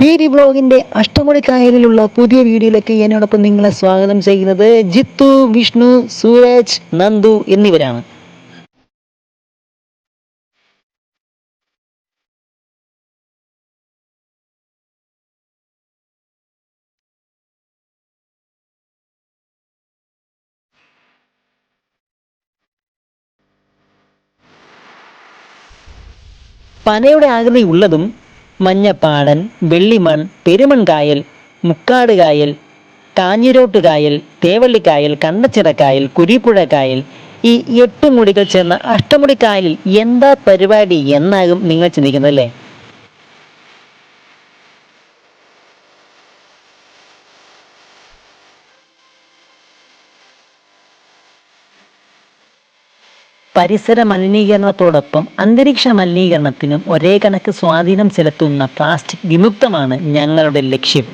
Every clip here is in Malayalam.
ടി ബ്ലോഗിന്റെ അഷ്ടമുടി കായലിലുള്ള പുതിയ വീഡിയോയിലേക്ക് എന്നോടൊപ്പം നിങ്ങളെ സ്വാഗതം ചെയ്യുന്നത് ജിത്തു, വിഷ്ണു, സൂരജ്, നന്ദു എന്നിവരാണ്. പനയുടെ ആകൃതി ഉള്ളതും മഞ്ഞപ്പാടൻ, വെള്ളിമൺ, പെരുമൺകായൽ, മുക്കാട് കായൽ, കാഞ്ഞിരോട്ട് കായൽ, തേവള്ളിക്കായൽ, കണ്ണച്ചിറക്കായൽ, കുരിപ്പുഴ കായൽ, ഈ 8 മുടികൾ ചേർന്ന അഷ്ടമുടി കായലിൽ എന്താ പരിപാടി എന്നാകും നിങ്ങൾ ചിന്തിക്കുന്നത് അല്ലേ? പരിസര മലിനീകരണത്തോടൊപ്പം അന്തരീക്ഷ മലിനീകരണത്തിനും ഒരേ കണക്ക് സ്വാധീനം ചെലുത്തുന്ന പ്ലാസ്റ്റിക് വിമുക്തമാണ് ഞങ്ങളുടെ ലക്ഷ്യം.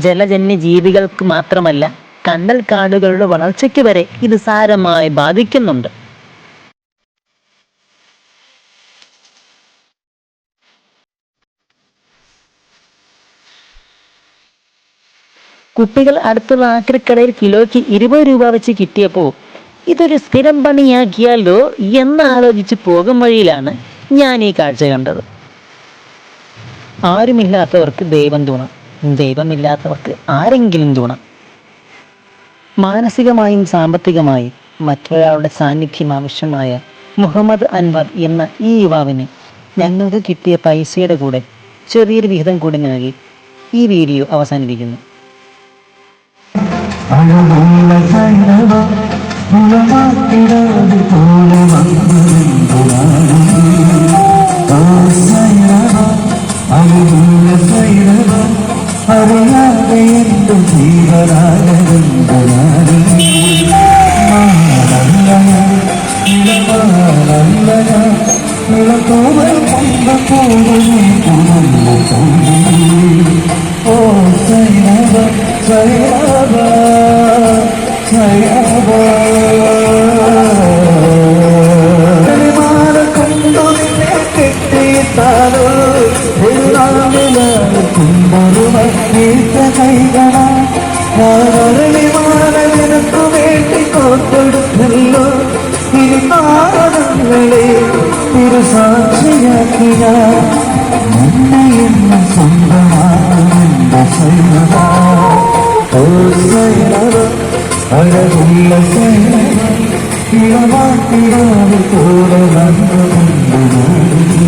ജലജന്യ ജീവികൾക്ക് മാത്രമല്ല, കണ്ടൽ കാടുകളുടെ വളർച്ചയ്ക്ക് വരെ ഇത് സാരമായി ബാധിക്കുന്നുണ്ട്. കുപ്പികൾ അടുത്തുള്ള ആക്രിക്കടയിൽ കിലോയ്ക്ക് 20 രൂപ വെച്ച് കിട്ടിയപ്പോൾ ഇതൊരു സ്ഥിരം പണിയാക്കിയാലോ എന്നാലോചിച്ച് പോകും വഴിയിലാണ് ഞാൻ ഈ കാഴ്ച കണ്ടത്. ആരുമില്ലാത്തവർക്ക് ദൈവം തുണ, ദൈവമില്ലാത്തവർക്ക് ആരെങ്കിലും തുണ. മാനസികമായും സാമ്പത്തികമായും മറ്റൊരാളുടെ സാന്നിധ്യം ആവശ്യമായ മുഹമ്മദ് അൻവർ എന്ന ഈ യുവാവിന് ഞങ്ങൾക്ക് കിട്ടിയ പൈസയുടെ കൂടെ ചെറിയൊരു വിഹിതം കൂടി നൽകി ഈ വീഡിയോ അവസാനിപ്പിക്കുന്നു. അറിയാതെ എന്തും ഓ സൈനവ സൈനവ സൈനവ കെട്ടിത്താലോ നിനക്കു വേണ്ടി കോർത്തെടുത്തല്ലോ ഇനി നാടങ്ങളെ തിരുസാക്ഷിയാക്കിയ എന്ന സ്വന്തമാകുമെന്റെ സൈനവ ഓ സൈനവ അഴകുള്ള സൈനവ ഇളവാക്കിടാതെ കൂടെ വന്നു